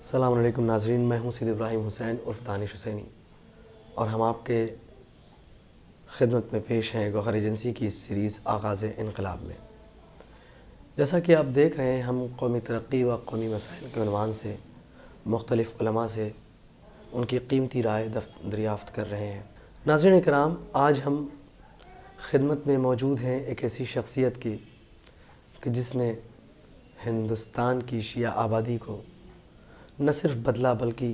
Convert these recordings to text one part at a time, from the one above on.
السلام علیکم ناظرین، میں ہوں سید ابراہیم حسین عرف دانش حسینی، اور ہم آپ کے خدمت میں پیش ہیں گوہر ایجنسی کی سیریز آغاز انقلاب میں۔ جیسا کہ آپ دیکھ رہے ہیں، ہم قومی ترقی و قومی مسائل کے عنوان سے مختلف علماء سے ان کی قیمتی رائے دریافت کر رہے ہیں۔ ناظرین کرام، آج ہم خدمت میں موجود ہیں ایک ایسی شخصیت کی کہ جس نے ہندوستان کی شیعہ آبادی کو نہ صرف بدلا بلکہ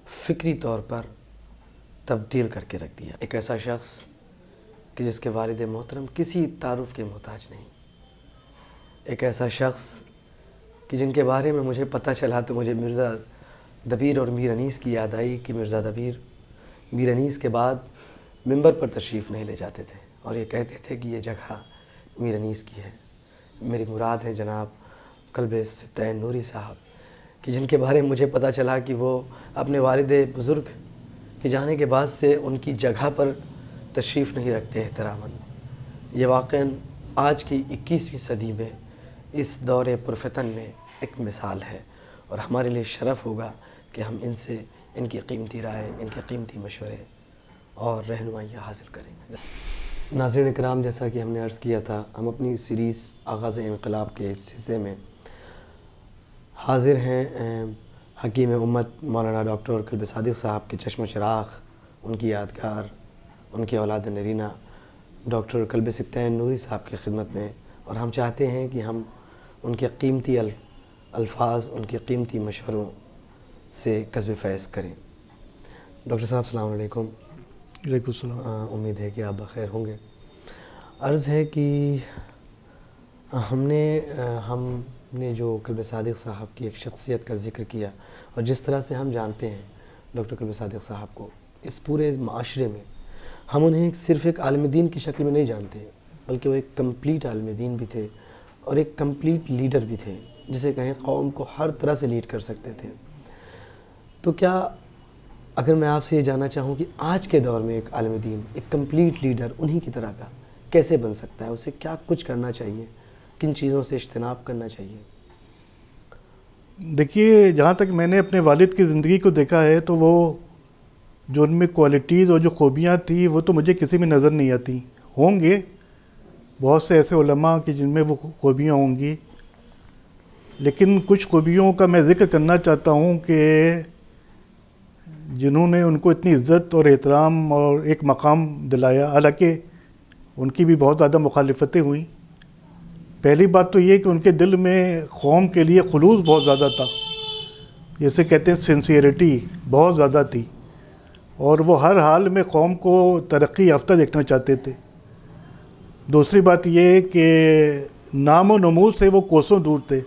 فکری طور پر تبدیل کر کے رکھ دیا۔ ایک ایسا شخص کہ جس کے والد محترم کسی تعارف کے محتاج نہیں، ایک ایسا شخص کہ جن کے بارے میں مجھے پتہ چلا تو مجھے مرزا دبیر اور میر انیس کی یاد آئی کہ مرزا دبیر میر انیس کے بعد منبر پر تشریف نہیں لے جاتے تھے اور یہ کہتے تھے کہ یہ جگہ میر انیس کی ہے۔ میری مراد ہے جناب قلب سبطین نوری صاحب، کہ جن کے بارے میں مجھے پتہ چلا کہ وہ اپنے والد بزرگ کے جانے کے بعد سے ان کی جگہ پر تشریف نہیں رکھتے احتراماً۔ یہ واقعاً آج کی 21ویں صدی میں اس دور پرفتن میں ایک مثال ہے، اور ہمارے لیے شرف ہوگا کہ ہم ان سے ان کی قیمتی رائے، ان کے قیمتی مشورے اور رہنمائیاں حاصل کریں گے۔ ناظرین کرام، جیسا کہ ہم نے عرض کیا تھا، ہم اپنی سیریز آغاز انقلاب کے اس حصے میں حاضر ہیں حکیم امت مولانا ڈاکٹر قلب صادق صاحب کے چشم و چراغ، ان کی یادگار، ان کے اولاد نرینہ ڈاکٹر قلب سبطین نوری صاحب کی خدمت میں، اور ہم چاہتے ہیں کہ ہم ان کے قیمتی الفاظ، ان کے قیمتی مشوروں سے کسب فیض کریں۔ ڈاکٹر صاحب السلام علیکم۔ وعلیکم السلام۔ امید ہے کہ آپ بخیر ہوں گے۔ عرض ہے کہ ہم نے جو قلب صادق صاحب کی ایک شخصیت کا ذکر کیا، اور جس طرح سے ہم جانتے ہیں ڈاکٹر قلب صادق صاحب کو، اس پورے معاشرے میں ہم انہیں صرف ایک عالم دین کی شکل میں نہیں جانتے، بلکہ وہ ایک کمپلیٹ عالم دین بھی تھے اور ایک کمپلیٹ لیڈر بھی تھے، جسے کہیں قوم کو ہر طرح سے لیڈ کر سکتے تھے۔ تو کیا اگر میں آپ سے یہ جاننا چاہوں کہ آج کے دور میں ایک عالم دین، ایک کمپلیٹ لیڈر انہی کی طرح کا کیسے بن سکتا ہے؟ اسے کیا کچھ کرنا چاہیے؟ کن چیزوں سے اجتناب کرنا چاہیے؟ دیکھیے، جہاں تک میں نے اپنے والد کی زندگی کو دیکھا ہے تو وہ جو ان میں کوالٹیز اور جو خوبیاں تھیں وہ تو مجھے کسی میں نظر نہیں آتی۔ ہوں گے بہت سے ایسے علماء کہ جن میں وہ خوبیاں ہوں گی، لیکن کچھ خوبیوں کا میں ذکر کرنا چاہتا ہوں کہ جنہوں نے ان کو اتنی عزت اور احترام اور ایک مقام دلایا، حالانکہ ان کی بھی بہت زیادہ مخالفتیں ہوئیں۔ پہلی بات تو یہ کہ ان کے دل میں قوم کے لیے خلوص بہت زیادہ تھا، جیسے کہتے ہیں سنسیئرٹی بہت زیادہ تھی، اور وہ ہر حال میں قوم کو ترقی یافتہ دیکھنا چاہتے تھے۔ دوسری بات یہ کہ نام و نمود سے وہ کوسوں دور تھے۔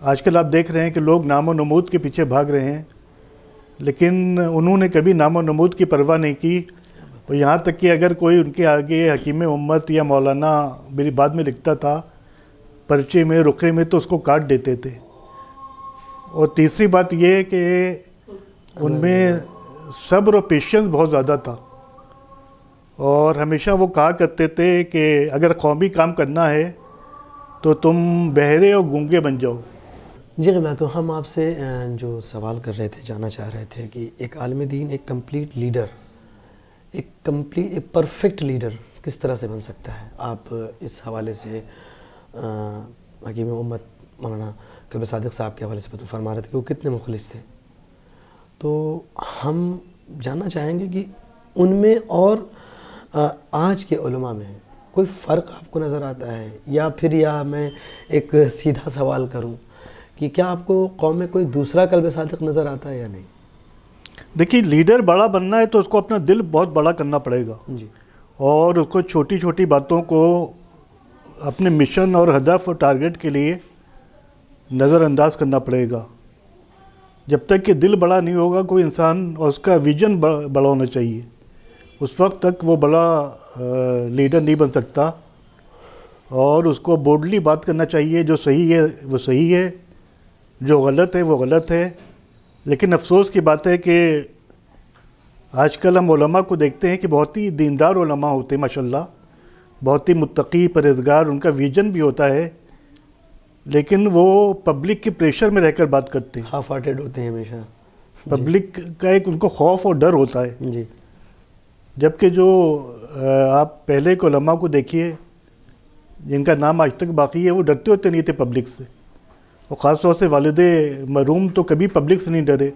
آج کل آپ دیکھ رہے ہیں کہ لوگ نام و نمود کے پیچھے بھاگ رہے ہیں، لیکن انہوں نے کبھی نام و نمود کی پرواہ نہیں کی، اور یہاں تک کہ اگر کوئی ان کے آگے حکیم امت یا مولانا میری بعد میں لکھتا تھا پرچے میں، رقعے میں، تو اس کو کاٹ دیتے تھے۔ اور تیسری بات یہ کہ ان میں صبر و پیشنس بہت زیادہ تھا، اور ہمیشہ وہ کہا کرتے تھے کہ اگر قومی کام کرنا ہے تو تم بہرے اور گونگے بن جاؤ۔ جی قبلہ، تو ہم آپ سے جو سوال کر رہے تھے، جاننا چاہ رہے تھے کہ ایک عالم دین، ایک کمپلیٹ لیڈر، ایک پرفیکٹ لیڈر کس طرح سے بن سکتا ہے؟ آپ اس حوالے سے حکیم امت مولانا قلب صادق صاحب کے حوالے سے فرما رہے تھے کہ وہ کتنے مخلص تھے۔ تو ہم جاننا چاہیں گے کہ ان میں اور آج کے علماء میں کوئی فرق آپ کو نظر آتا ہے، یا میں ایک سیدھا سوال کروں کہ کیا آپ کو قوم میں کوئی دوسرا قلب صادق نظر آتا ہے یا نہیں؟ دیکھیے، لیڈر بڑا بننا ہے تو اس کو اپنا دل بہت بڑا کرنا پڑے گا، جی، اور اس کو چھوٹی چھوٹی باتوں کو اپنے مشن اور ہدف اور ٹارگٹ کے لیے نظر انداز کرنا پڑے گا۔ جب تک کہ دل بڑا نہیں ہوگا کوئی انسان، اور اس کا ویژن بڑا ہونا چاہیے، اس وقت تک وہ بڑا لیڈر نہیں بن سکتا۔ اور اس کو بورڈلی بات کرنا چاہیے، جو صحیح ہے وہ صحیح ہے، جو غلط ہے وہ غلط ہے۔ لیکن افسوس کی بات ہے کہ آج کل ہم علماء کو دیکھتے ہیں کہ بہت ہی دیندار علماء ہوتے ہیں ماشاءاللہ، بہت ہی متقی پرہیزگار، ان کا ویژن بھی ہوتا ہے، لیکن وہ پبلک کے پریشر میں رہ کر بات کرتے ہیں، ہاف ہارٹیڈ ہوتے ہیں ہمیشہ. پبلک کا ایک ان کو خوف اور ڈر ہوتا ہے. جی. جبکہ جو آپ پہلے کے علماء کو دیکھیے جن کا نام آج تک باقی ہے، وہ ڈرتے ہوتے نہیں تھے پبلک سے، اور خاص طور سے والد مرحوم تو کبھی پبلک سے نہیں ڈرے،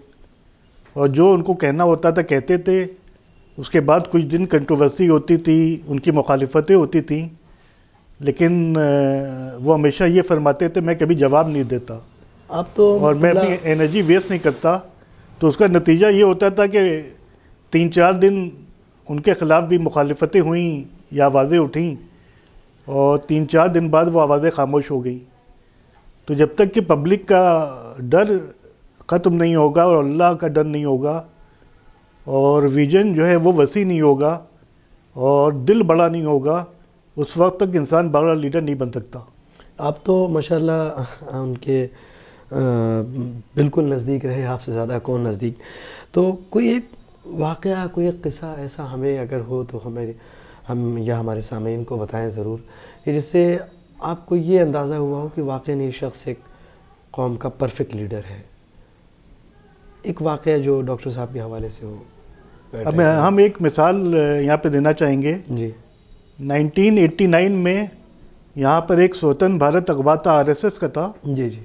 اور جو ان کو کہنا ہوتا تھا کہتے تھے. اس کے بعد کچھ دن کنٹروورسی ہوتی تھی، ان کی مخالفتیں ہوتی تھیں، لیکن وہ ہمیشہ یہ فرماتے تھے میں کبھی جواب نہیں دیتا آپ تو اور میں اپنی انرجی ویسٹ نہیں کرتا. تو اس کا نتیجہ یہ ہوتا تھا کہ 3-4 دن ان کے خلاف بھی مخالفتیں ہوئیں یا آوازیں اٹھیں، اور 3-4 دن بعد وہ آوازیں خاموش ہو گئیں. تو جب تک کہ پبلک کا ڈر ختم نہیں ہوگا اور اللہ کا ڈر نہیں ہوگا اور ویژن جو ہے وہ وسیع نہیں ہوگا اور دل بڑا نہیں ہوگا، اس وقت تک انسان بڑا لیڈر نہیں بن سکتا. آپ تو ماشاءاللہ ان کے بالکل نزدیک رہے، آپ سے زیادہ کون نزدیک. تو کوئی ایک واقعہ، کوئی ایک قصہ ایسا ہمیں اگر ہو تو ہم یا ہمارے سامعین کو بتائیں ضرور، کہ جس سے آپ کو یہ اندازہ ہوا ہو کہ واقعی یہ شخص ایک قوم کا پرفیکٹ لیڈر ہے. ایک واقعہ جو ڈاکٹر صاحب کے حوالے سے ہو. اب ہم ایک مثال یہاں پہ دینا چاہیں گے. جی. 1989 میں یہاں پر ایک سوتن بھارت اخبار تھا، RSS کا تھا. جی جی.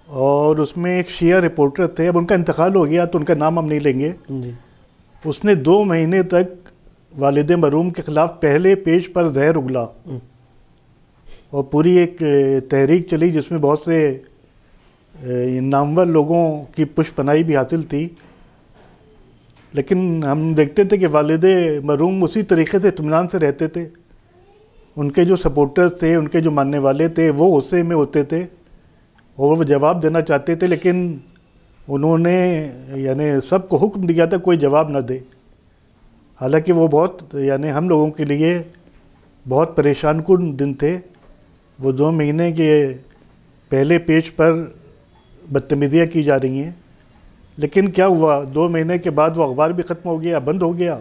اور اس میں ایک شیعہ رپورٹر تھے، اب ان کا انتقال ہو گیا تو ان کا نام ہم نہیں لیں گے. جی. اس نے 2 مہینے تک والد مرحوم کے خلاف پہلے پیج پر زہر اگلا، اور پوری ایک تحریک چلی جس میں بہت سے نامور لوگوں کی پشت پناہی بھی حاصل تھی. لیکن ہم دیکھتے تھے کہ والد مرحوم اسی طریقے سے اطمینان سے رہتے تھے. ان کے جو سپورٹرز تھے، ان کے جو ماننے والے تھے، وہ غصے میں ہوتے تھے اور وہ جواب دینا چاہتے تھے، لیکن انہوں نے یعنی سب کو حکم دیا تھا کوئی جواب نہ دے. حالانکہ وہ بہت یعنی ہم لوگوں کے لیے بہت پریشان کن دن تھے. وہ 2 مہینے کے پہلے پیج پر بدتمیزیاں کی جا رہی ہیں، لیکن کیا ہوا 2 مہینے کے بعد وہ اخبار بھی ختم ہو گیا، بند ہو گیا،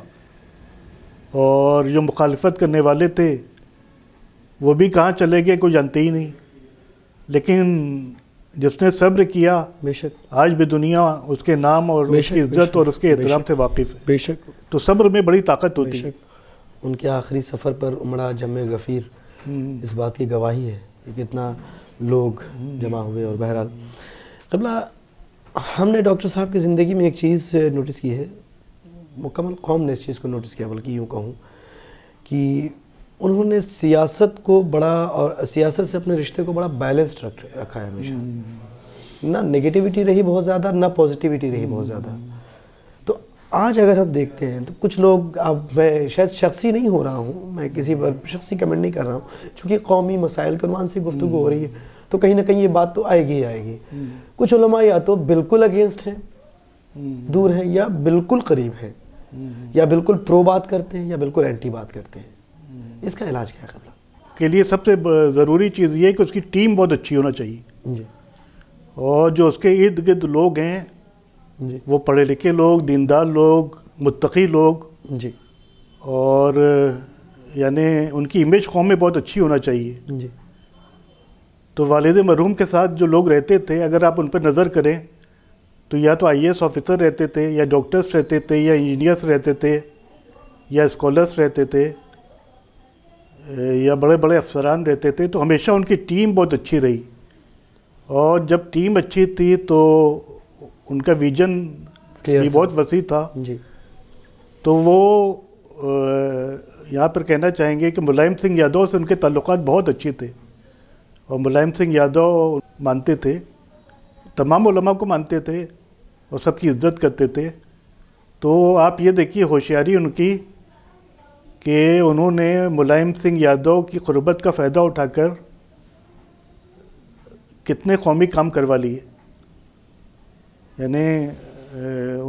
اور جو مخالفت کرنے والے تھے وہ بھی کہاں چلے گئے کوئی جانتے ہی نہیں. لیکن جس نے صبر کیا بے شک آج بھی دنیا اس کے نام اور اس کی عزت اور اس کے احترام سے واقف ہے. بے شک. تو صبر میں بڑی طاقت ہوتی ہے. ان کے آخری سفر پر امڑا جم غفیر اس بات کی گواہی ہے کہ کتنا لوگ جمع ہوئے. اور بہرحال قبلہ ہم نے ڈاکٹر صاحب کی زندگی میں ایک چیز نوٹس کی ہے، مکمل قوم نے اس چیز کو نوٹس کیا، بلکہ یوں کہوں کہ انہوں نے سیاست کو بڑا اور سیاست سے اپنے رشتے کو بڑا بیلنسڈ رکھا ہے ہمیشہ. نہ نگیٹیوٹی رہی بہت زیادہ، نہ پازیٹیوٹی رہی بہت زیادہ. تو آج اگر ہم دیکھتے ہیں تو کچھ لوگ، اب میں شاید شخصی نہیں ہو رہا ہوں، میں کسی پر شخصی کمنٹ نہیں کر رہا ہوں، چونکہ قومی مسائل کے عنوان سے گفتگو ہو رہی ہے تو کہیں نہ کہیں یہ بات تو آئے گی ہی آئے گی. کچھ علماء یا تو بالکل اگینسٹ ہیں، دور ہیں، یا بالکل قریب ہیں، یا بالکل پرو بات کرتے ہیں یا بالکل اینٹی بات کرتے ہیں. اس کا علاج کیا ہے قبلہ؟ کے لیے سب سے ضروری چیز یہ ہے کہ اس کی ٹیم بہت اچھی ہونا چاہیے. جی. اور جو اس کے ارد گرد لوگ ہیں جی. وہ پڑھے لکھے لوگ، دیندار لوگ، متقی لوگ، جی. اور یعنی ان کی امیج قوم میں بہت اچھی ہونا چاہیے. جی. تو والد مرحوم کے ساتھ جو لوگ رہتے تھے، اگر آپ ان پر نظر کریں تو یا تو IAS آفیسر رہتے تھے، یا ڈاکٹرز رہتے تھے، یا انجینئرس رہتے تھے، یا اسکالرس رہتے تھے، یا بڑے بڑے افسران رہتے تھے. تو ہمیشہ ان کی ٹیم بہت اچھی رہی، اور جب ٹیم اچھی تھی تو ان کا ویژن بھی بہت وسیع تھا. جی. تو وہ یہاں پر کہنا چاہیں گے کہ ملائم سنگھ یادو سے ان کے تعلقات بہت اچھے تھے، اور ملائم سنگھ یادو مانتے تھے، تمام علماء کو مانتے تھے اور سب کی عزت کرتے تھے. تو آپ یہ دیکھیے ہوشیاری ان کی کہ انہوں نے ملائم سنگھ یادو کی قربت کا فائدہ اٹھا کر کتنے قومی کام کروا لیے. یعنی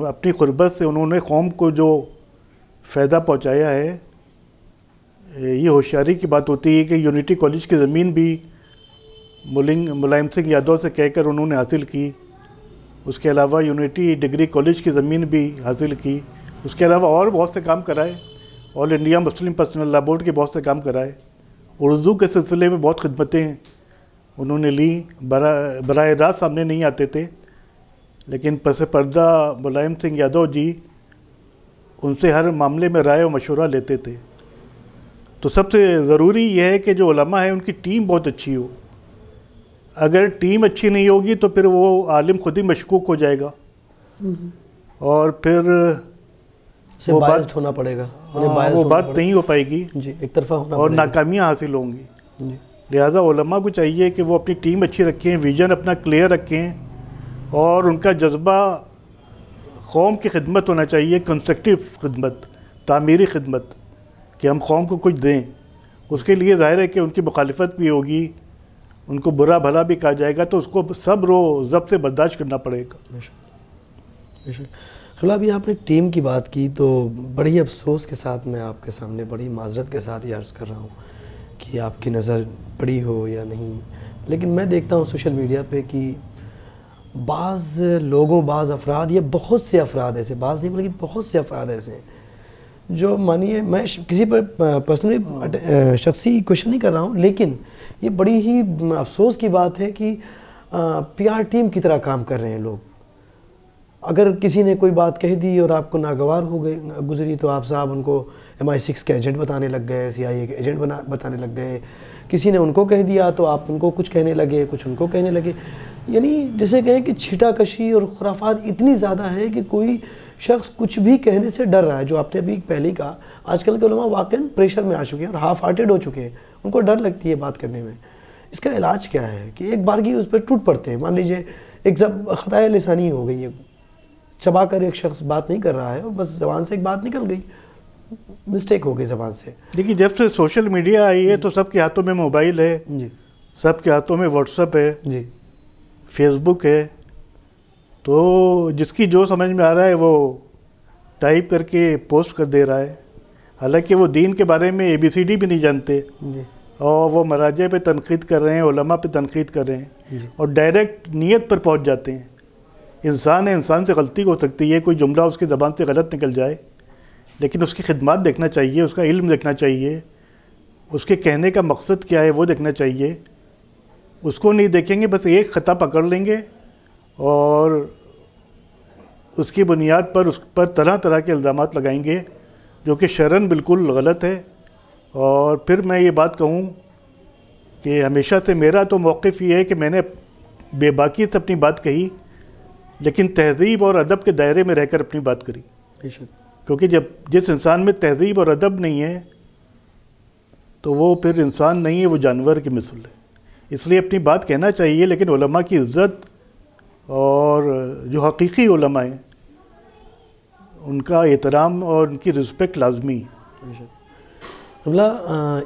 اپنی قربت سے انہوں نے قوم کو جو فائدہ پہنچایا ہے، یہ ہوشیاری کی بات ہوتی ہے کہ یونٹی کالج کی زمین بھی ملائم سنگھ یادو سے کہہ کر انہوں نے حاصل کی. اس کے علاوہ یونٹی ڈگری کالج کی زمین بھی حاصل کی. اس کے علاوہ اور بہت سے کام کرائے، آل انڈیا مسلم پرسنل لا بورڈ کے بہت سے کام کرائے، اردو کے سلسلے میں بہت خدمتیں انہوں نے لی، براہ راست سامنے نہیں آتے تھے، لیکن پس پردہ ملائم سنگھ یادو جی ان سے ہر معاملے میں رائے و مشورہ لیتے تھے۔ تو سب سے ضروری یہ ہے کہ جو علماء ہیں ان کی ٹیم بہت اچھی ہو۔ اگر ٹیم اچھی نہیں ہوگی تو پھر وہ عالم خود ہی مشکوک ہو جائے گا، اور پھر وہ بات ہونا پڑے گا، وہ بات نہیں ہو پائے گی جی، ایک طرفہ ہونا اور ناکامیاں حاصل ہوں گی۔ جی، لہٰذا علماء کو چاہیے کہ وہ اپنی ٹیم اچھی رکھیں، ویژن اپنا کلیئر رکھیں، اور ان کا جذبہ قوم کی خدمت ہونا چاہیے، کنسٹرکٹیو خدمت، تعمیری خدمت، کہ ہم قوم کو کچھ دیں۔ اس کے لیے ظاہر ہے کہ ان کی مخالفت بھی ہوگی، ان کو برا بھلا بھی کہا جائے گا، تو اس کو صبر و ضبط سے برداشت کرنا پڑے گا۔ خلا ابھی آپ نے ٹیم کی بات کی تو بڑی افسوس کے ساتھ میں آپ کے سامنے بڑی معذرت کے ساتھ یہ عرض کر رہا ہوں کہ آپ کی نظر پڑی ہو یا نہیں، لیکن میں دیکھتا ہوں سوشل میڈیا پہ کہ بعض لوگوں، بعض افراد، یا بہت سے افراد ایسے، بعض نہیں بلکہ بہت سے افراد ایسے ہیں جو مانیے، میں کسی پر پرسنلی شخصی کوشچن نہیں کر رہا ہوں، لیکن یہ بڑی ہی افسوس کی بات ہے کہ پی آر ٹیم کی طرح کام کر رہے ہیں لوگ۔ اگر کسی نے کوئی بات کہہ دی اور آپ کو ناگوار ہو گزری تو آپ صاحب ان کو MI6 کے ایجنٹ بتانے لگ گئے، CIA کے ایجنٹ بتانے لگ گئے، کسی نے ان کو کہہ دیا تو آپ ان کو کچھ کہنے لگے، کچھ ان کو کہنے لگے، یعنی جسے کہیں کہ چھٹا کشی اور خرافات اتنی زیادہ ہے کہ کوئی شخص کچھ بھی کہنے سے ڈر رہا ہے۔ جو آپ نے ابھی پہلے ہی کہا، آج کل کے علماء واقعاً پریشر میں آ چکے ہیں اور ہاف ہارٹیڈ ہو چکے ہیں، ان کو ڈر لگتی ہے بات کرنے میں۔ اس کا علاج کیا ہے کہ ایک بار کی اس پہ ٹوٹ پڑتے ہیں؟ مان لیجئے ایک خطائے لسانی ہو گئی ہے، چبا کر ایک شخص بات نہیں کر رہا ہے، بس زبان سے ایک بات نکل گئی، مسٹیک ہو گئی زبان سے۔ دیکھیے، جب سے سوشل میڈیا آئی ہے تو سب کے ہاتھوں میں موبائل ہے، جی، سب کے ہاتھوں میں واٹس ایپ ہے، جی، فیس بک ہے، تو جس کی جو سمجھ میں آ رہا ہے وہ ٹائپ کر کے پوسٹ کر دے رہا ہے، حالانکہ وہ دین کے بارے میں ABCD بھی نہیں جانتے، جی، اور وہ مراجع پہ تنقید کر رہے ہیں، علماء پہ تنقید کر رہے ہیں، جی، اور ڈائریکٹ نیت پر پہنچ جاتے ہیں۔ انسان ہے، انسان سے غلطی ہو سکتی ہے، کوئی جملہ اس کی زبان سے غلط نکل جائے، لیکن اس کی خدمات دیکھنا چاہیے، اس کا علم دیکھنا چاہیے، اس کے کہنے کا مقصد کیا ہے وہ دیکھنا چاہیے۔ اس کو نہیں دیکھیں گے، بس ایک خطا پکڑ لیں گے اور اس کی بنیاد پر اس پر طرح طرح کے الزامات لگائیں گے، جو کہ شرعاً بالکل غلط ہے۔ اور پھر میں یہ بات کہوں کہ ہمیشہ سے میرا تو موقف یہ ہے کہ میں نے بے باکی سے اپنی بات کہی، لیکن تہذیب اور ادب کے دائرے میں رہ کر اپنی بات کری، کیونکہ جس انسان میں تہذیب اور ادب نہیں ہے تو وہ پھر انسان نہیں ہے، وہ جانور کی مثل ہے۔ اس لیے اپنی بات کہنا چاہیے، لیکن علماء کی عزت اور جو حقیقی علماء ہیں ان کا احترام اور ان کی رسپیکٹ لازمی ہے۔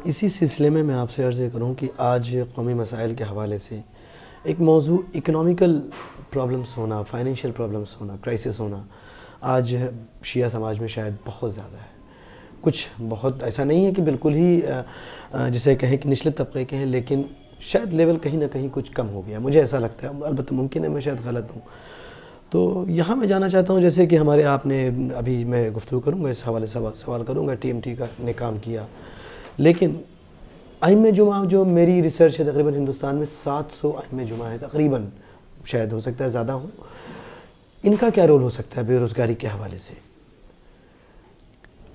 اسی سلسلے میں آپ سے عرض کروں کہ آج قومی مسائل کے حوالے سے ایک موضوع اکنامیکل پرابلمس ہونا، فائنینشیل پرابلمس ہونا، کرائسس ہونا آج شیعہ سماج میں شاید بہت زیادہ ہے۔ کچھ بہت ایسا نہیں ہے کہ بالکل ہی جسے کہیں کہ نچلے طبقے کے ہیں، لیکن شاید لیول کہیں نہ کہیں کچھ کم ہو گیا، مجھے ایسا لگتا ہے، البتہ ممکن ہے میں شاید غلط ہوں۔ تو یہاں میں جانا چاہتا ہوں، جیسے کہ ہمارے آپ نے ابھی میں گفتگو کروں گا، اس حوالے سے سوال کروں گا، TMT نے کام کیا، لیکن ائمہ جمعہ جو میری ریسرچ ہے تقریباً ہندوستان میں 700 ائمہ جمعہ ہیں تقریباً، شاید ہو سکتا ہے زیادہ ہوں، ان کا کیا رول ہو سکتا ہے بے روزگاری کے حوالے سے؟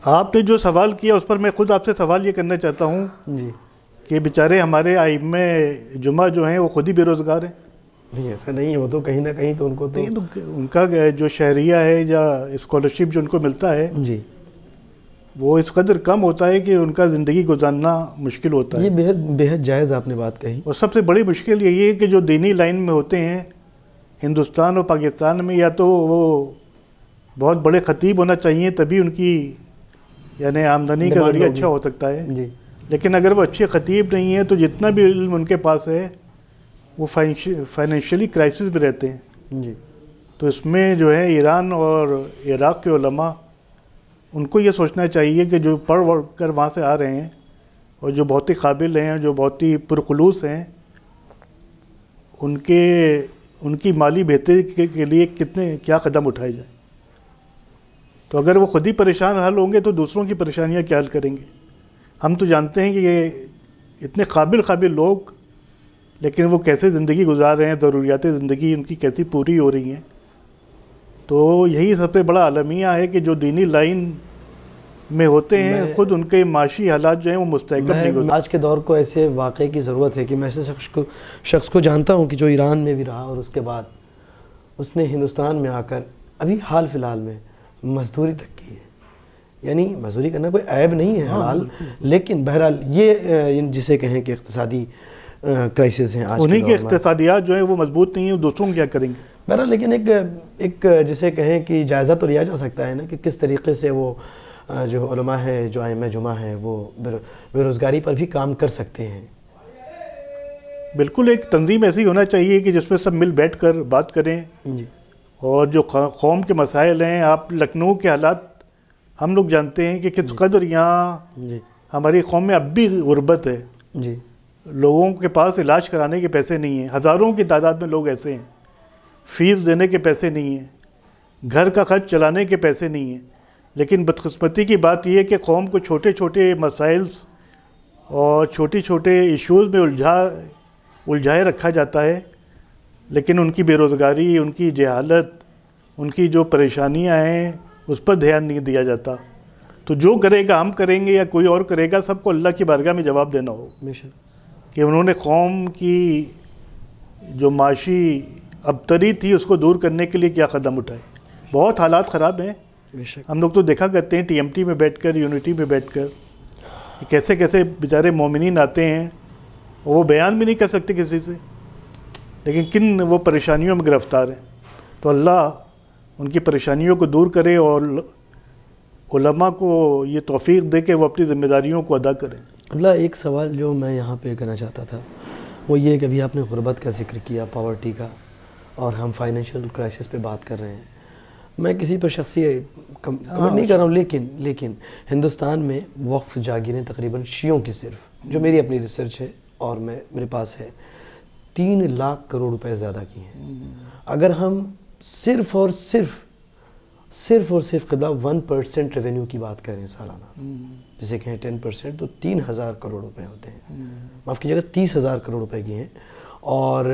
آپ نے جو سوال کیا اس پر میں خود آپ سے سوال یہ کرنا چاہتا ہوں جی، کہ بیچارے ہمارے ائمہ جمعہ جو ہیں وہ خود ہی بے روزگار ہیں؟ نہیں، ایسا نہیں ہے، وہ تو کہیں نہ کہیں تو ان کو تو ان کا جو شہریہ ہے یا اسکالرشپ جو ان کو ملتا ہے جی، وہ اس قدر کم ہوتا ہے کہ ان کا زندگی گزارنا مشکل ہوتا ہے۔ یہ بہت جائز آپ نے بات کہی۔ اور سب سے بڑی مشکل یہی ہے کہ جو دینی لائن میں ہوتے ہیں ہندوستان اور پاکستان میں، یا تو وہ بہت بڑے خطیب ہونا چاہیے تبھی ان کی یعنی آمدنی کا ذریعہ اچھا ہو سکتا ہے، جی، لیکن اگر وہ اچھے خطیب نہیں ہیں تو جتنا بھی علم ان کے پاس ہے وہ فائنینشلی کرائسس میں رہتے ہیں۔ جی، تو اس میں جو ہے ایران اور عراق کے علماء، ان کو یہ سوچنا چاہیے کہ جو پڑھ وڑھ کر وہاں سے آ رہے ہیں اور جو بہت ہی قابل ہیں، جو بہت ہی پرخلوص ہیں، ان کی مالی بہتری کے لیے کیا قدم اٹھائے جائیں۔ تو اگر وہ خود ہی پریشان حل ہوں گے تو دوسروں کی پریشانیاں کیا حل کریں گے؟ ہم تو جانتے ہیں کہ یہ اتنے قابل لوگ لیکن وہ کیسے زندگی گزار رہے ہیں، ضروریات زندگی ان کی کیسی پوری ہو رہی ہیں. تو یہی سب سے بڑا المیہ ہے کہ جو دینی لائن میں ہوتے ہیں خود ان کے معاشی حالات جو ہیں وہ مستحکم نہیں ہوتے. آج کے دور کو ایسے واقعے کی ضرورت ہے کہ میں ایسے شخص کو جانتا ہوں کہ جو ایران میں بھی رہا اور اس کے بعد اس نے ہندوستان میں آ کر ابھی حال فی الحال میں مزدوری تک کی ہے. یعنی مزدوری کرنا کوئی عیب نہیں ہے، حلال، لیکن بہرحال یہ جسے کہیں کہ اقتصادی کرائسس ہیں آج کے دور میں، انہیں کے اقتصادیات جو ہیں وہ مضبوط نہیں ہیں، دوسروں کیا کریں گے. بہرحال لیکن ایک جسے کہیں کہ جائزہ تو لیا جا سکتا ہے نا کہ کس طریقے سے وہ جو علماء ہیں، جو ائمہ جمعہ ہیں، وہ بے روزگاری پر بھی کام کر سکتے ہیں. بالکل ایک تنظیم ایسی ہونا چاہیے کہ جس میں سب مل بیٹھ کر بات کریں جی. اور جو قوم کے مسائل ہیں، آپ لکھنؤ کے حالات ہم لوگ جانتے ہیں کہ کس قدر یہاں جی ہماری قوم میں اب بھی غربت ہے. جی. لوگوں کے پاس علاج کرانے کے پیسے نہیں ہیں، ہزاروں کی تعداد میں لوگ ایسے ہیں، فیس دینے کے پیسے نہیں ہیں، گھر کا خرچ چلانے کے پیسے نہیں ہیں. لیکن بدقسمتی کی بات یہ ہے کہ قوم کو چھوٹے چھوٹے مسائل اور چھوٹی چھوٹے ایشوز میں الجھائے رکھا جاتا ہے، لیکن ان کی بے روزگاری، ان کی جہالت، ان کی جو پریشانیاں ہیں اس پر دھیان نہیں دیا جاتا. تو جو کرے گا، ہم کریں گے یا کوئی اور کرے گا، سب کو اللہ کی بارگاہ میں جواب دینا ہو کہ انہوں نے قوم کی جو معاشی ابتری تھی اس کو دور کرنے کے لیے کیا قدم اٹھائے. بہت حالات خراب ہیں. ہم لوگ تو دیکھا کرتے ہیں ٹی ایم ٹی میں بیٹھ کر، یونٹی میں بیٹھ کر کیسے کیسے بیچارے مومنین آتے ہیں، وہ بیان بھی نہیں کر سکتے کسی سے، لیکن کن وہ پریشانیوں میں گرفتار ہیں. تو اللہ ان کی پریشانیوں کو دور کرے اور علماء کو یہ توفیق دے کہ وہ اپنی ذمہ داریوں کو ادا کریں. اللہ ایک سوال جو میں یہاں پہ کرنا چاہتا تھا وہ یہ کہ ابھی آپ نے غربت کا ذکر کیا، پاورٹی کا، اور ہم فائنینشیل کرائسس پہ بات کر رہے ہیں. میں کسی پر شخصی کمنٹ نہیں کر رہا ہوں، لیکن ہندوستان میں وقف جاگیریں تقریباً شیعوں کی صرف، جو میری اپنی ریسرچ ہے اور میرے پاس ہے، 3 لاکھ کروڑ روپے زیادہ کی ہیں. اگر ہم صرف اور صرف قبلہ 1% ریونیو کی بات کریں سالانہ، جسے کہیں 10%، تو 3000 کروڑ روپے ہوتے ہیں. معاف کیجیے گا، 30,000 کروڑ روپے کی ہیں. اور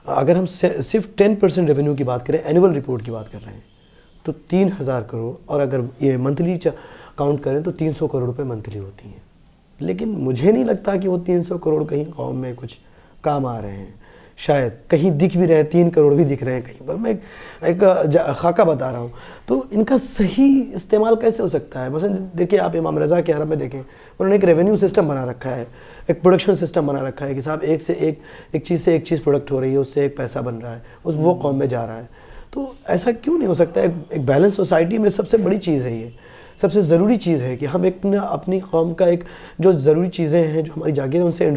اگر ہم صرف 10% ریونیو کی بات کریں، اینول رپورٹ کی بات کر رہے ہیں، تو 3000 کروڑ، اور اگر یہ منتھلی کاؤنٹ کریں تو 300 کروڑ روپے منتھلی ہوتی ہیں. لیکن مجھے نہیں لگتا کہ وہ 300 کروڑ کہیں قوم میں کچھ کام آ رہے ہیں. شاید کہیں دکھ بھی رہے ہیں، 3 کروڑ بھی دکھ رہے ہیں کہیں پر. میں ایک خاکہ بتا رہا ہوں. تو ان کا صحیح استعمال کیسے ہو سکتا ہے؟ مثلا دیکھیں آپ امام رضا کے حرم میں دیکھیں، انہوں نے ایک ریونیو سسٹم بنا رکھا ہے، ایک پروڈکشن سسٹم بنا رکھا ہے کہ صاحب ایک چیز سے ایک چیز پروڈکٹ ہو رہی ہے، اس سے ایک پیسہ بن رہا ہے، وہ قوم میں جا رہا ہے. تو ایسا کیوں نہیں ہو سکتا؟ ایک بیلنس سوسائٹی میں سب سے بڑی چیز ہے، یہ سب سے ضروری چیز ہے کہ ہم اپنی قوم کا ایک جو ضروری چیزیں ہیں جو ہماری جاگیریں، ان سے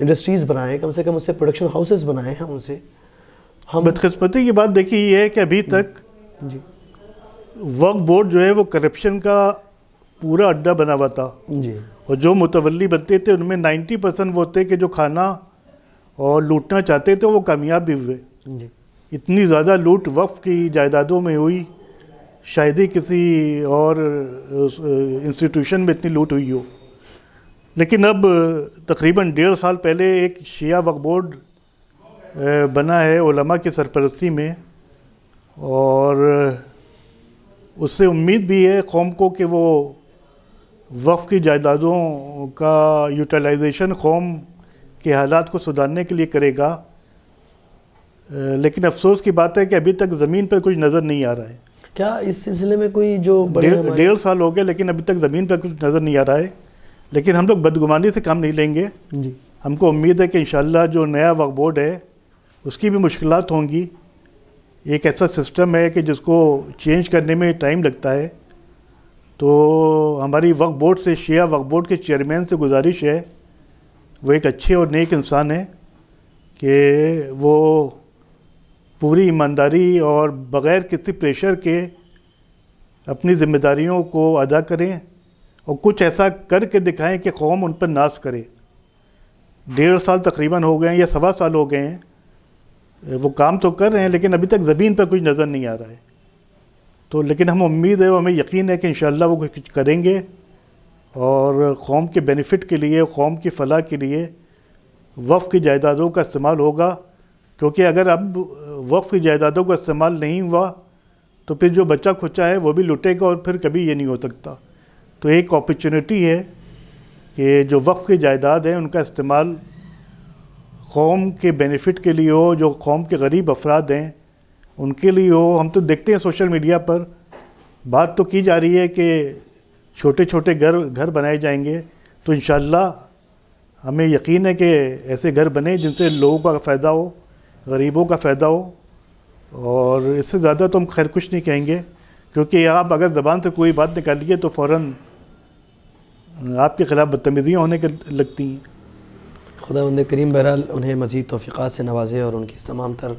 انڈسٹریز بنائیں، کم سے کم اس سے پروڈکشن ہاؤسز بنائیں. ہم ان سے بدقسمتی کی بات دیکھیے یہ ہے کہ ابھی تک جی وقف بورڈ جو ہے وہ کرپشن کا پورا اڈا بنا ہوا تھا. جی. اور جو متولی بنتے تھے ان میں 90% وہ تھے کہ جو کھانا اور لوٹنا چاہتے تھے وہ کامیاب بھی ہوئے. جی. اتنی زیادہ لوٹ وقف کی جائیدادوں میں ہوئی، شاید ہی کسی اور انسٹیٹیوشن میں اتنی لوٹ ہوئی ہو. لیکن اب تقریباً 1.5 سال پہلے ایک شیعہ وقف بورڈ بنا ہے علماء کی سرپرستی میں، اور اس سے امید بھی ہے قوم کو کہ وہ وقف کی جائیدادوں کا یوٹیلائزیشن قوم کے حالات کو سدھارنے کے لیے کرے گا. لیکن افسوس کی بات ہے کہ ابھی تک زمین پر کچھ نظر نہیں آ رہا ہے. کیا اس سلسلے میں کوئی جو 1.5 سال ہو گئے لیکن ابھی تک زمین پر کچھ نظر نہیں آ رہا ہے. لیکن ہم لوگ بدگمانی سے کام نہیں لیں گے. جی. ہم کو امید ہے کہ انشاءاللہ جو نیا وقف بورڈ ہے اس کی بھی مشکلات ہوں گی. ایک ایسا سسٹم ہے کہ جس کو چینج کرنے میں ٹائم لگتا ہے. تو ہماری وقف بورڈ سے، شیعہ وقف بورڈ کے چیئرمین سے گزارش ہے، وہ ایک اچھے اور نیک انسان ہیں، کہ وہ پوری ایمانداری اور بغیر کسی پریشر کے اپنی ذمہ داریوں کو ادا کریں اور کچھ ایسا کر کے دکھائیں کہ قوم ان پر ناز کرے. 1.5 سال تقریباً ہو گئے ہیں یا 1.25 سال ہو گئے ہیں، وہ کام تو کر رہے ہیں لیکن ابھی تک زمین پر کچھ نظر نہیں آ رہا ہے. تو لیکن ہم امید ہے، ہمیں یقین ہے کہ انشاءاللہ وہ کچھ کریں گے اور قوم کے بینیفٹ کے لیے، قوم کی فلاح کے لیے وقف کی جائیدادوں کا استعمال ہوگا، کیونکہ اگر اب وقف کی جائیدادوں کا استعمال نہیں ہوا تو پھر جو بچہ کھچا ہے وہ بھی لٹے گا اور پھر کبھی یہ نہیں ہو سکتا۔ تو ایک اپرچونٹی ہے کہ جو وقف کی جائیداد ہیں ان کا استعمال قوم کے بینیفٹ کے لیے ہو، جو قوم کے غریب افراد ہیں ان کے لیے ہو۔ ہم تو دیکھتے ہیں سوشل میڈیا پر بات تو کی جا رہی ہے کہ چھوٹے چھوٹے گھر بنائے جائیں گے، تو انشاءاللہ ہمیں یقین ہے کہ ایسے گھر بنے جن سے لوگوں کا فائدہ ہو، غریبوں کا فائدہ ہو، اور اس سے زیادہ تو ہم خیر کچھ نہیں کہیں گے، کیونکہ آپ اگر زبان سے کوئی بات نکالیے تو فوراً آپ کے خلاف بدتمیزیاں ہونے کے لگتی ہیں۔ خداوند کریم بہرحال انہیں مزید توفیقات سے نوازے اور ان کی تمام تر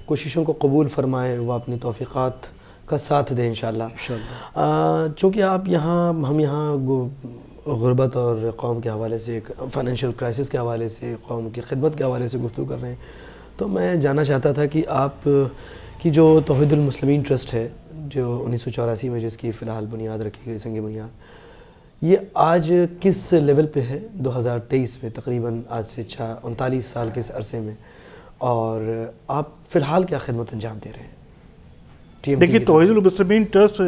کوششوں کو قبول فرمائے، وہ اپنی توفیقات کا ساتھ دیں انشاءاللہ۔ چونکہ آپ یہاں ہم یہاں غربت اور قوم کے حوالے سے، فائنینشیل کرائسس کے حوالے سے، قوم کی خدمت کے حوالے سے گفتگو کر رہے ہیں، تو میں جاننا چاہتا تھا کہ آپ کی جو توحید المسلمین ٹرسٹ ہے جو 1984 میں جس کی فی الحال بنیاد رکھی گئی، سنگ بنیاد، یہ آج کس لیول پہ ہے 2023 میں، تقریباً آج سے 39 سال کے اس عرصے میں، اور آپ فی الحال کیا خدمت انجام دے رہے ہیں؟ دیکھیے توحید المسلمین ٹرسٹ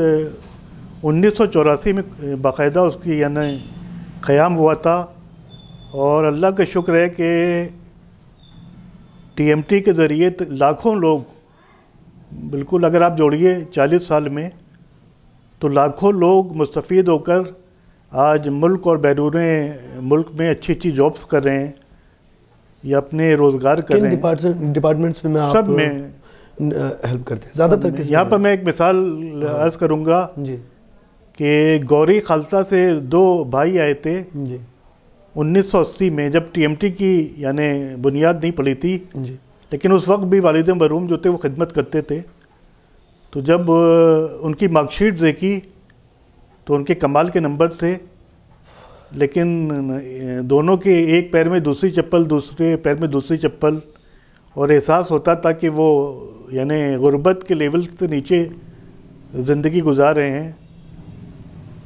1984 میں باقاعدہ اس کی یعنی قیام ہوا تھا، اور اللہ کا شکر ہے کہ ٹی ایم ٹی کے ذریعے لاکھوں لوگ، بالکل اگر آپ جوڑیے 40 سال میں تو لاکھوں لوگ مستفید ہو کر آج ملک اور بیرون ملک میں اچھی اچھی جابس کر رہے ہیں یا اپنے روزگار کر رہے ہیں۔ ڈپارٹمنٹس میں آپ سب میں ہیلپ کرتے ہیں زیادہ تر؟ یہاں پر میں ایک مثال عرض کروں گا جی کہ گوری خالصہ سے 2 بھائی آئے تھے جی 1980 میں، جب ٹی ایم ٹی کی یعنی بنیاد نہیں پڑی تھی، جی لیکن اس وقت بھی والد مرحوم جو تھے وہ خدمت کرتے تھے۔ تو جب ان کی مارک شیٹ دیکھی تو ان کے کمال کے نمبر تھے، لیکن دونوں کے ایک پیر میں دوسری چپل، دوسرے پیر میں دوسری چپل، اور احساس ہوتا تھا کہ وہ یعنی غربت کے لیول سے نیچے زندگی گزار رہے ہیں۔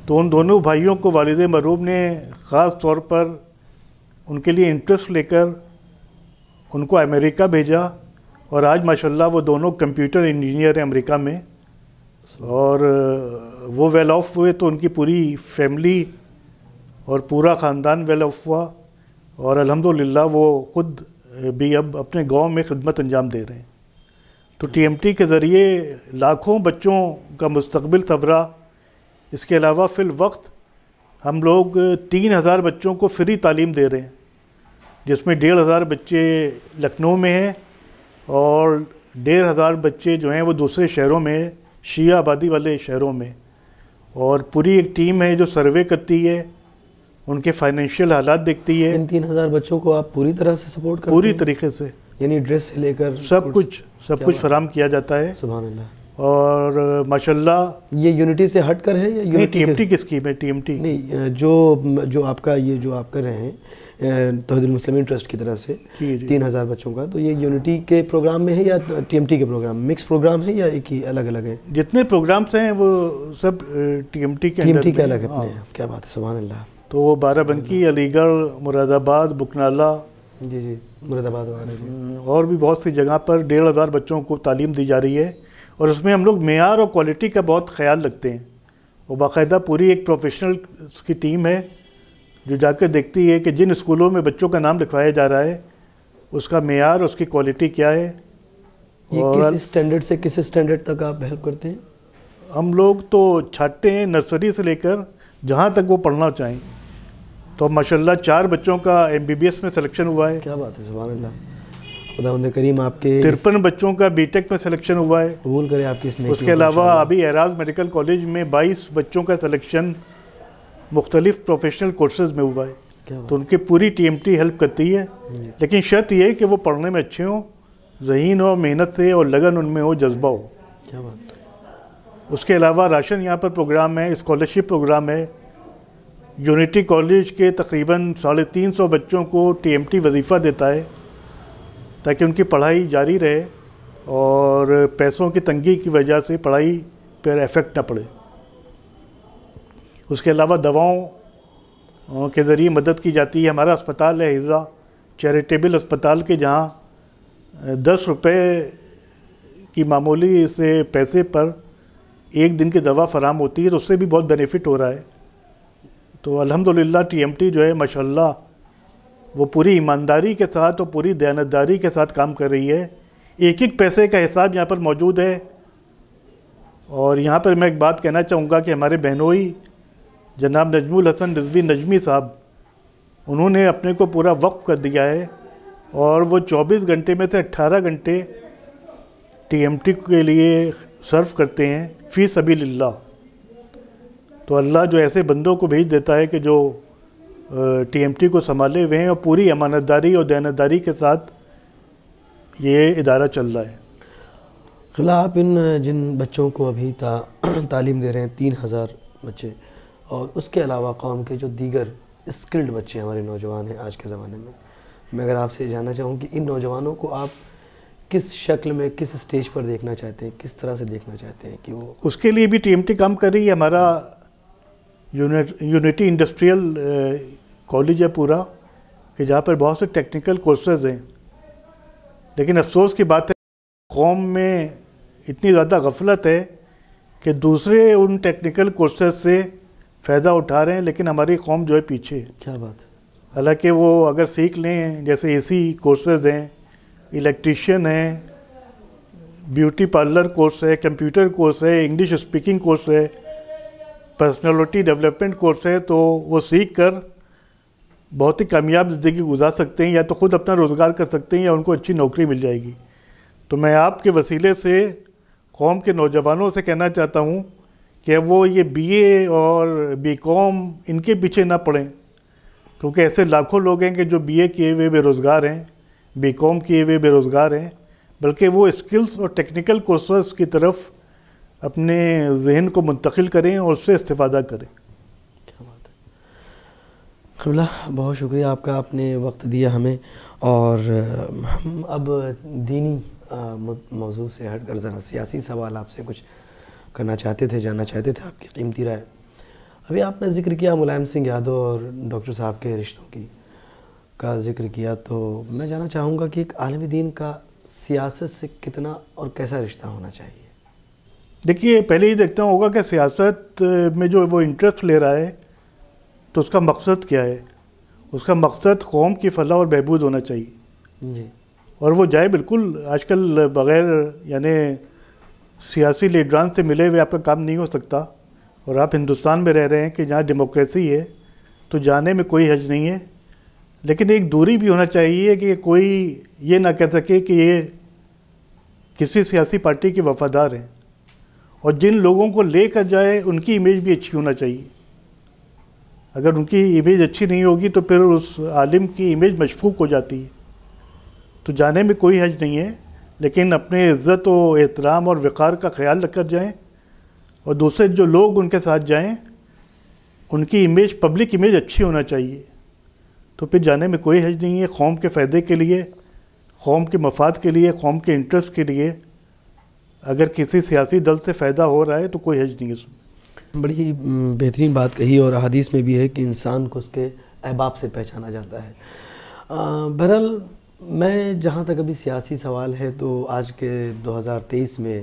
تو ان دونوں بھائیوں کو والد مرحوم نے خاص طور پر ان کے لیے انٹرسٹ لے کر ان کو امریکہ بھیجا، اور آج ماشاءاللہ وہ دونوں کمپیوٹر انجینئر ہیں امریکہ میں، اور وہ ویل آف ہوئے تو ان کی پوری فیملی اور پورا خاندان ویل آف ہوا، اور الحمدللہ وہ خود بھی اب اپنے گاؤں میں خدمت انجام دے رہے ہیں۔ تو ٹی ایم ٹی کے ذریعے لاکھوں بچوں کا مستقبل سنورا۔ اس کے علاوہ فی الوقت ہم لوگ 3000 بچوں کو فری تعلیم دے رہے ہیں، جس میں 1500 بچے لکھنؤ میں ہیں اور 1500 بچے جو ہیں وہ دوسرے شہروں میں، شیعہ آبادی والے شہروں میں، اور پوری ایک ٹیم ہے جو سروے کرتی ہے، ان کے فائنینشیل حالات دیکھتی ہے۔ ان 3000 بچوں کو آپ پوری طرح سے سپورٹ کرتے ہیں؟ پوری طریقے سے، یعنی ڈریس سے لے کر سب کچھ فراہم کیا جاتا ہے۔ سبحان اللہ۔ اور ماشاءاللہ یہ یونٹی سے ہٹ کر ہے یا نہیں، ٹی ایم ٹی کی اسکیم ہے، ٹی ایم ٹی نہیں، جو آپ کا یہ جو آپ کر رہے ہیں توحید المسلمین ٹرسٹ کی طرف سے 3000 بچوں کا، تو یہ یونٹی کے پروگرام میں ہے یا ٹی ایم ٹی کے پروگرام، مکس پروگرام ہے یا ایک ہی الگ الگ ہے؟ جتنے پروگرامز ہیں وہ سب ٹی ایم ٹی کے الگ اپنے ہیں۔ کیا بات ہے، سبحان اللہ۔ تو وہ بارہ بنکی، علی گڑھ، مراد آباد، بکنالہ، جی مراد آباد وغیرہ، اور بھی بہت سی جگہ پر 1500 بچوں کو تعلیم دی جا رہی ہے، اور اس میں ہم لوگ معیار اور کوالٹی کا بہت خیال رکھتے ہیں۔ وہ باقاعدہ پوری ایک پروفیشنل کی ٹیم ہے جو جا کے دیکھتی ہے کہ جن اسکولوں میں بچوں کا نام لکھوایا جا رہا ہے اس کا معیار، اس کی کوالٹی کیا ہے۔ یہ کس اسٹینڈرڈ سے کس اسٹینڈرڈ تک آپ ہیلپ کرتے ہیں؟ ہم لوگ تو چھاٹتے ہیں نرسری سے لے کر جہاں تک وہ پڑھنا چاہیں۔ تو ماشاءاللہ 4 بچوں کا MBBS میں سلیکشن ہوا ہے۔ کیا بات ہے، سبحان اللہ۔ خداوند کریم آپ کے 53 بچوں کا بی ٹیک میں سلیکشن ہوا ہے۔ قبول کرے آپ کی اس نیکی۔ اس کے علاوہ ابھی اعراز میڈیکل کالج میں 22 بچوں کا سلیکشن مختلف پروفیشنل کورسز میں ہوا ہے۔ تو ان کی پوری ٹی ایم ٹی ہیلپ کرتی ہے، لیکن شرط یہ ہے کہ وہ پڑھنے میں اچھے ہوں، ذہین ہو، محنت سے اور لگن ان میں ہو، جذبہ ہو۔ کیا بات۔ اس کے علاوہ راشن یہاں پر پروگرام ہے، اسکالرشپ پروگرام ہے۔ یونٹی کالج کے تقریباً 350 بچوں کو ٹی ایم ٹی وظیفہ دیتا ہے تاکہ ان کی پڑھائی جاری رہے اور پیسوں کی تنگی کی وجہ سے پڑھائی پر افیکٹ نہ پڑے۔ اس کے علاوہ دواؤں کے ذریعے مدد کی جاتی ہے۔ ہمارا اسپتال ہے حفظہ چیریٹیبل اسپتال کے جہاں 10 روپے کی معمولی سے پیسے پر ایک دن کی دوا فراہم ہوتی ہے، تو اس سے بھی بہت بینیفٹ ہو رہا ہے. تو الحمدللہ ٹی ایم ٹی جو ہے ماشاءاللہ وہ پوری ایمانداری کے ساتھ اور پوری دیانتداری کے ساتھ کام کر رہی ہے. ایک ایک پیسے کا حساب یہاں پر موجود ہے. اور یہاں پر میں ایک بات کہنا چاہوں گا کہ ہمارے بہنوئی جناب نجم الحسن رضوی نجمی صاحب، انہوں نے اپنے کو پورا وقف کر دیا ہے اور وہ 24 گھنٹے میں سے 18 گھنٹے ٹی ایم ٹی کے لیے صرف کرتے ہیں فی سبیل اللہ. تو اللہ جو ایسے بندوں کو بھیج دیتا ہے کہ جو ٹی ایم ٹی کو سنبھالے ہوئے ہیں اور پوری امانت داری اور دیانتداری کے ساتھ یہ ادارہ چل رہا ہے. قبلہ آپ ان جن بچوں کو ابھی تعلیم دے رہے ہیں 3000 بچے، اور اس کے علاوہ قوم کے جو دیگر اسکلڈ بچے ہمارے نوجوان ہیں آج کے زمانے میں اگر آپ سے جاننا چاہوں کہ ان نوجوانوں کو آپ کس شکل میں کس اسٹیج پر دیکھنا چاہتے ہیں، کس طرح سے دیکھنا چاہتے ہیں کہ وہ اس کے لیے بھی ٹی ایم ٹی کام کر رہی ہے. ہمارا یونٹی انڈسٹریل کالج ہے پورا، کہ جہاں پر بہت سے ٹیکنیکل کورسز ہیں. لیکن افسوس کی بات ہے قوم میں اتنی زیادہ غفلت ہے کہ دوسرے ان ٹیکنیکل کورسز سے فائدہ اٹھا رہے ہیں، لیکن ہماری قوم جو ہے پیچھے ہے. کیا بات ہے. حالانکہ وہ اگر سیکھ لیں، جیسے اے سی کورسز ہیں، الیکٹریشین ہیں، بیوٹی پارلر کورس ہے، کمپیوٹر کورس ہے، انگلش اسپیکنگ کورس ہے، پرسنالٹی ڈیولپمنٹ کورس ہے، تو وہ سیکھ کر بہت ہی کامیاب زندگی گزار سکتے ہیں، یا تو خود اپنا روزگار کر سکتے ہیں یا ان کو اچھی نوکری مل جائے گی. تو میں آپ کے وسیلے سے قوم کے نوجوانوں سے کہنا چاہتا ہوں کہ وہ یہ بی اے اور بی کام ان کے پیچھے نہ پڑیں، کیونکہ ایسے لاکھوں لوگ ہیں کہ جو بی اے کیے ہوئے بے روزگار ہیں، بی کام کیے ہوئے بے روزگار ہیں، بلکہ وہ اسکلز اور ٹیکنیکل کورسز کی طرف اپنے ذہن کو منتقل کریں اور اس سے استفادہ کریں. کیا بات ہے. قبلہ بہت شکریہ آپ کا، آپ نے وقت دیا ہمیں. اور ہم اب دینی موضوع سے ہٹ کر ذرا سیاسی سوال آپ سے کچھ کرنا چاہتے تھے، جاننا چاہتے تھے آپ کی قیمتی رائے. ابھی آپ نے ذکر کیا ملائم سنگھ یادو اور ڈاکٹر صاحب کے رشتوں کا ذکر کیا، تو میں جاننا چاہوں گا کہ ایک عالم دین کا سیاست سے کتنا اور کیسا رشتہ ہونا چاہیے؟ دیکھیے، پہلے ہی دیکھتا ہوں ہوگا کہ سیاست میں جو وہ انٹرسٹ لے رہا ہے تو اس کا مقصد کیا ہے. اس کا مقصد قوم کی فلاح اور بہبود ہونا چاہیے. جی. اور وہ جائے بالکل آج کل بغیر یعنی سیاسی لیڈران سے ملے ہوئے آپ کا کام نہیں ہو سکتا. اور آپ ہندوستان میں رہ رہے ہیں کہ جہاں ڈیموکریسی ہے تو جانے میں کوئی حرج نہیں ہے، لیکن ایک دوری بھی ہونا چاہیے کہ کوئی یہ نہ کہہ سکے کہ یہ کسی سیاسی پارٹی کے وفادار ہیں. اور جن لوگوں کو لے کر جائے ان کی امیج بھی اچھی ہونا چاہیے. اگر ان کی امیج اچھی نہیں ہوگی تو پھر اس عالم کی امیج مشکوک ہو جاتی ہے. تو جانے میں کوئی حرج نہیں ہے، لیکن اپنے عزت و احترام اور وقار کا خیال رکھ کر جائیں، اور دوسرے جو لوگ ان کے ساتھ جائیں ان کی امیج، پبلک امیج اچھی ہونا چاہیے. تو پھر جانے میں کوئی حرج نہیں ہے. قوم کے فائدے کے لیے، قوم کے مفاد کے لیے، قوم کے انٹرسٹ کے لیے اگر کسی سیاسی دل سے فائدہ ہو رہا ہے تو کوئی حرج نہیں ہے اس میں. بڑی ہی بہترین بات کہی، اور حدیث میں بھی ہے کہ انسان کو اس کے احباب سے پہچانا جاتا ہے. بہرحال میں جہاں تک ابھی سیاسی سوال ہے تو آج کے 2023 میں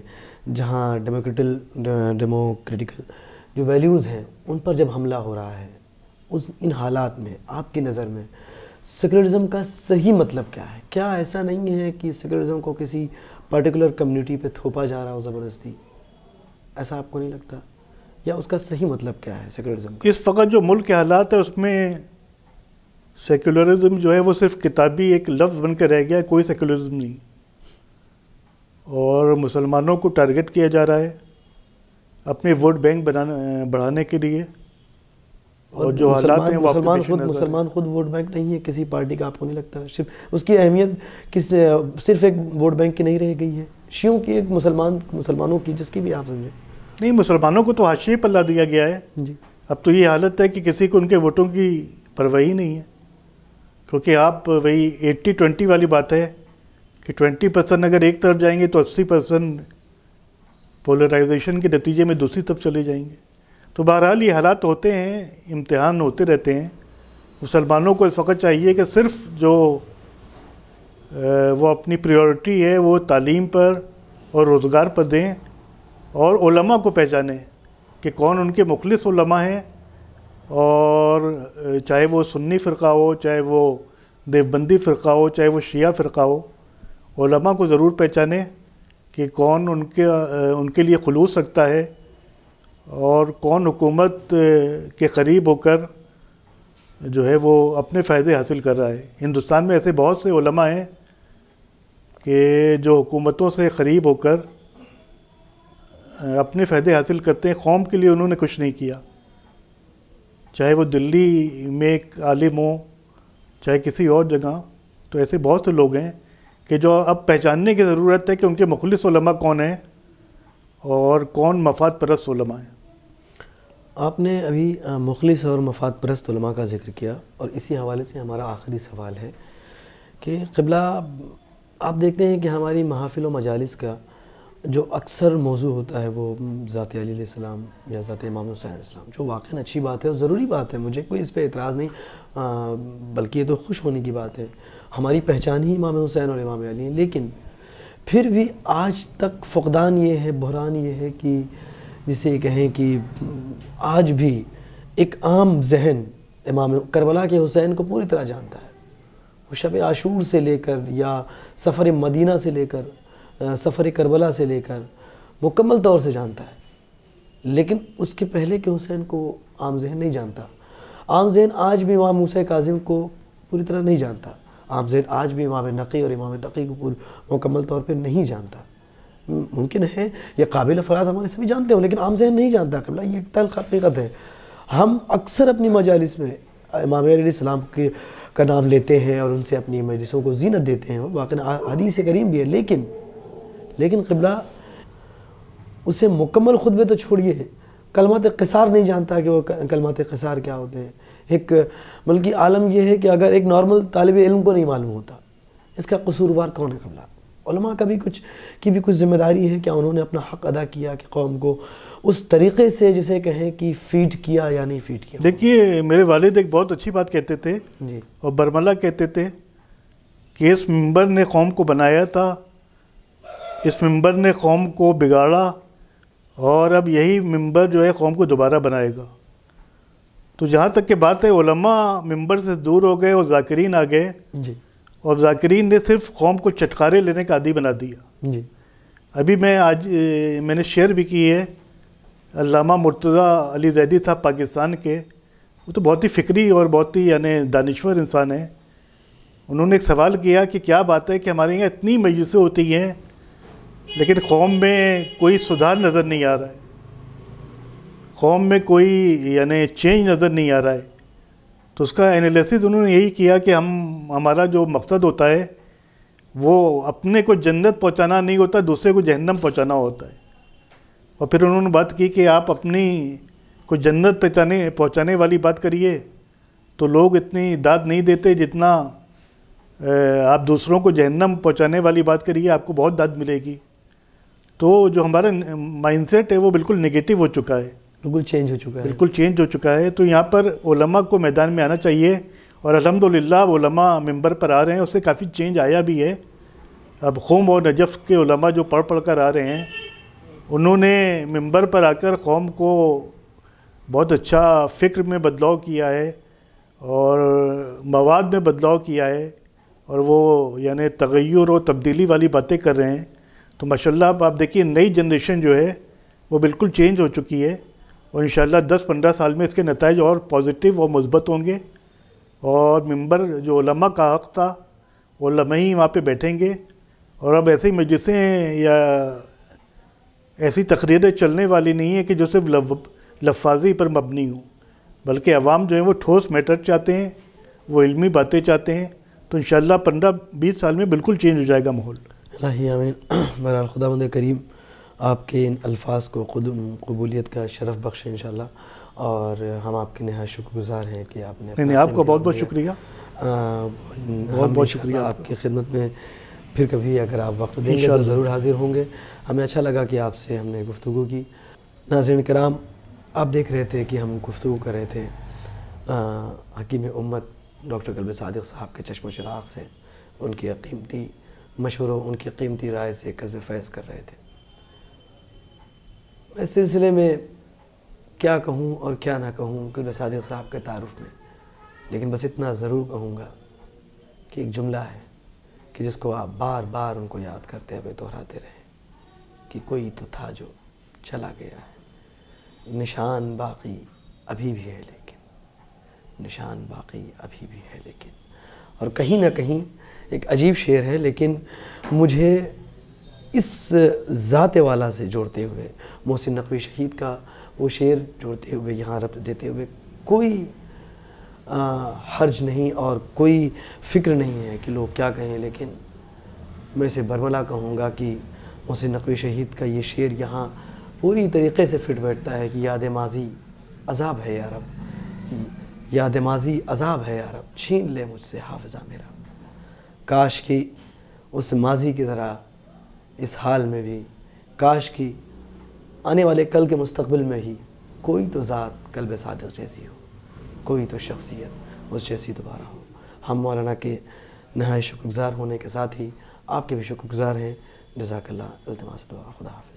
جہاں ڈیموکریٹیکل جو ویلیوز ہیں ان پر جب حملہ ہو رہا ہے، ان حالات میں آپ کی نظر میں سیکولرزم کا صحیح مطلب کیا ہے؟ کیا ایسا نہیں ہے کہ سیکولرزم کو کسی پرٹیکولر کمیونٹی پہ تھوپا جا رہا ہو زبردستی؟ ایسا آپ کو نہیں لگتا؟ یا اس کا صحیح مطلب کیا ہے سیکولرزم کا؟ اس وقت جو ملک کے حالات ہے اس میں سیکولرزم جو ہے وہ صرف کتابی ایک لفظ بن کے رہ گیا ہے، کوئی سیکولرزم نہیں. اور مسلمانوں کو ٹارگٹ کیا جا رہا ہے اپنے ووٹ بینک بڑھانے کے لیے. اور جو حالات ہیں وہ مسلمان خود ووٹ بینک نہیں ہے کسی پارٹی کا، آپ کو نہیں لگتا؟ صرف اس کی اہمیت صرف ایک ووٹ بینک کی نہیں رہ گئی ہے، شیعوں کی، ایک مسلمانوں کی، جس کی بھی آپ سمجھیں. نہیں، مسلمانوں کو تو حاشیے پر لا دیا گیا ہے. جی. اب تو یہ حالت ہے کہ کسی کو ان کے ووٹوں کی پرواہ ہی نہیں ہے، کیونکہ آپ وہی 80-20 والی بات ہے کہ 20% اگر ایک طرف جائیں گے تو 80% پولرائزیشن کے نتیجے میں دوسری طرف چلے جائیں گے. تو بہرحال یہ حالات ہوتے ہیں، امتحان ہوتے رہتے ہیں. مسلمانوں کو اس وقت چاہیے کہ صرف جو وہ اپنی پریورٹی ہے وہ تعلیم پر اور روزگار پر دیں، اور علماء کو پہچانیں کہ کون ان کے مخلص علماء ہیں، اور چاہے وہ سنی فرقہ ہو، چاہے وہ دیوبندی فرقہ ہو، چاہے وہ شیعہ فرقہ ہو، علماء کو ضرور پہچانیں کہ کون ان کے لیے خلوص رکھتا ہے اور کون حکومت کے قریب ہو کر جو ہے وہ اپنے فائدے حاصل کر رہا ہے۔ ہندوستان میں ایسے بہت سے علماء ہیں کہ جو حکومتوں سے قریب ہو کر اپنے فائدے حاصل کرتے ہیں، قوم کے لیے انہوں نے کچھ نہیں کیا، چاہے وہ دلی میں ایک عالم ہو چاہے کسی اور جگہ۔ تو ایسے بہت سے لوگ ہیں کہ جو اب پہچاننے کی ضرورت ہے کہ ان کے مخلص علماء کون ہیں اور کون مفاد پرست علماء ہیں۔ آپ نے ابھی مخلص اور مفاد پرست علماء کا ذکر کیا، اور اسی حوالے سے ہمارا آخری سوال ہے کہ قبلہ آپ دیکھتے ہیں کہ ہماری محافل و مجالس کا جو اکثر موضوع ہوتا ہے وہ ذات علی علیہ السلام یا ذات امام حسین علیہ السلام، جو واقعاً اچھی بات ہے اور ضروری بات ہے، مجھے کوئی اس پہ اعتراض نہیں، بلکہ یہ تو خوش ہونے کی بات ہے، ہماری پہچان ہی امام حسین اور امام علی ہیں۔ لیکن پھر بھی آج تک فقدان یہ ہے، بحران یہ ہے کہ جسے کہیں کہ آج بھی ایک عام ذہن امام کربلا کے حسین کو پوری طرح جانتا ہے، وہ شب عاشور سے لے کر یا سفر مدینہ سے لے کر سفر کربلا سے لے کر مکمل طور سے جانتا ہے، لیکن اس کے پہلے کے حسین کو عام ذہن نہیں جانتا۔ عام ذہن آج بھی امام موسیٰ کاظم کو پوری طرح نہیں جانتا، عام ذہن آج بھی امام نقی اور امام تقی کو مکمل طور پہ نہیں جانتا۔ ممکن ہے یہ قابل افراد ہمارے سبھی جانتے ہوں، لیکن عام ذہن نہیں جانتا قبلہ، یہ ایک تلخ حقیقت ہے۔ ہم اکثر اپنی مجالس میں امام علیہ السلام کا نام لیتے ہیں اور ان سے اپنی مجلسوں کو زینت دیتے ہیں، واقعی حدیث کریم بھی ہے، لیکن قبلہ اسے مکمل خطبے تو چھوڑیے، کلمات قصار نہیں جانتا کہ وہ کلمات قصار کیا ہوتے ہیں۔ ایک بلکہ عالم یہ ہے کہ اگر ایک نارمل طالب علم کو نہیں معلوم ہوتا، اس کا قصوروار کون ہے؟ قبلہ علماء کا بھی کچھ ذمہ داری ہے، کیا انہوں نے اپنا حق ادا کیا کہ قوم کو اس طریقے سے جسے کہیں کہ فیڈ کیا یا نہیں فیڈ کیا؟ دیکھیے میرے والد ایک بہت اچھی بات کہتے تھے جی، اور برملا کہتے تھے کہ اس ممبر نے قوم کو بنایا تھا، اس ممبر نے قوم کو بگاڑا، اور اب یہی ممبر جو ہے قوم کو دوبارہ بنائے گا۔ تو جہاں تک کہ بات ہے علماء ممبر سے دور ہو گئے اور ذاکرین آ گئے، جی، اور ذاکرین نے صرف قوم کو چٹکارے لینے کا عادی بنا دیا۔ جی، ابھی میں نے شیئر بھی کی ہے، علامہ مرتضیٰ علی زیدی تھا پاکستان کے، وہ تو بہت ہی فکری اور بہت ہی دانشور انسان ہیں۔ انہوں نے ایک سوال کیا کہ کیا بات ہے کہ ہمارے یہاں اتنی مجلسیں ہوتی ہیں لیکن قوم میں کوئی سدھار نظر نہیں آ رہا ہے، قوم میں کوئی چینج نظر نہیں آ رہا ہے۔ تو اس کا انالیسس انہوں نے یہی کیا کہ ہمارا جو مقصد ہوتا ہے وہ اپنے کو جنت پہنچانا نہیں ہوتا، دوسرے کو جہنم پہنچانا ہوتا ہے۔ اور پھر انہوں نے بات کی کہ آپ اپنی کو جنت پہنچانے والی بات کریے تو لوگ اتنی داد نہیں دیتے، جتنا آپ دوسروں کو جہنم پہنچانے والی بات کریے آپ کو بہت داد ملے گی۔ تو جو ہمارا مائنڈ سیٹ ہے وہ بالکل نگیٹو ہو چکا ہے، بالکل چینج ہو چکا ہے، بالکل چینج ہو چکا ہے۔ تو یہاں پر علماء کو میدان میں آنا چاہیے، اور الحمدللہ علماء ممبر پر آ رہے ہیں، اس سے کافی چینج آیا بھی ہے۔ اب قوم اور نجف کے علماء جو پڑھ کر آ رہے ہیں، انہوں نے ممبر پر آ کر قوم کو بہت اچھا فکر میں بدلاؤ کیا ہے اور مواد میں بدلاؤ کیا ہے، اور وہ تغیر و تبدیلی والی باتیں کر رہے ہیں۔ تو ماشاءاللہ اب آپ دیکھیے نئی جنریشن جو ہے وہ بالکل چینج ہو چکی ہے، اور انشاءاللہ 10-15 سال میں اس کے نتائج اور پازیٹیو اور مثبت ہوں گے، اور ممبر جو علماء کا حق تھا وہ علماء ہی وہاں پہ بیٹھیں گے، اور اب ایسی مجلسیں یا ایسی تقریریں چلنے والی نہیں ہیں کہ جو صرف لفاظی پر مبنی ہوں، بلکہ عوام جو ہیں وہ ٹھوس میٹر چاہتے ہیں، وہ علمی باتیں چاہتے ہیں۔ تو انشاءاللہ 15-20 سال میں بالکل چینج ہو جائے گا ماحول۔ الہی آمین۔ بہرحال خداوند کریم آپ کے ان الفاظ کو قبولیت کا شرف بخشے انشاءاللہ، اور ہم آپ کے نہایت شکر گزار ہیں کہ آپ نے نہیں آپ کو بہت بہت شکریہ، بہت بہت شکریہ آپ کی خدمت میں۔ پھر کبھی اگر آپ وقت دیں گے تو ضرور حاضر ہوں گے۔ ہمیں اچھا لگا کہ آپ سے ہم نے گفتگو کی۔ ناظرین کرام، آپ دیکھ رہے تھے کہ ہم گفتگو کر رہے تھے حکیم امت ڈاکٹر قلب صادق صاحب کے چشم و چراغ سے، ان کی قیمتی مشوروں، ان کی قیمتی رائے سے کسب فیض کر رہے تھے۔ میں اس سلسلے میں کیا کہوں اور کیا نہ کہوں قلب صادق صاحب کے تعارف میں، لیکن بس اتنا ضرور کہوں گا کہ ایک جملہ ہے کہ جس کو آپ بار بار ان کو یاد کرتے ہوئے دہراتے رہیں کہ کوئی تو تھا جو چلا گیا ہے، نشان باقی ابھی بھی ہے لیکن، نشان باقی ابھی بھی ہے لیکن۔ اور کہیں نہ کہیں ایک عجیب شعر ہے، لیکن مجھے اس ذات والا سے جوڑتے ہوئے، محسن نقوی شہید کا وہ شعر جوڑتے ہوئے، یہاں ربط دیتے ہوئے کوئی حرج نہیں اور کوئی فکر نہیں ہے کہ لوگ کیا کہیں، لیکن میں اسے برملا کہوں گا کہ محسن نقوی شہید کا یہ شعر یہاں پوری طریقے سے فٹ بیٹھتا ہے کہ یاد ماضی عذاب ہے یا رب، یاد ماضی عذاب ہے یا رب، چھین لے مجھ سے حافظہ میرا۔ کاش کہ اس ماضی کی طرح اس حال میں بھی، کاش کہ آنے والے کل کے مستقبل میں ہی کوئی تو ذات قلب صادق جیسی ہو، کوئی تو شخصیت اس جیسی دوبارہ ہو۔ ہم مولانا کے نہایت شکر گزار ہونے کے ساتھ ہی آپ کے بھی شکر گزار ہیں۔ جزاک اللہ، التماس دعا، خدا حافظ۔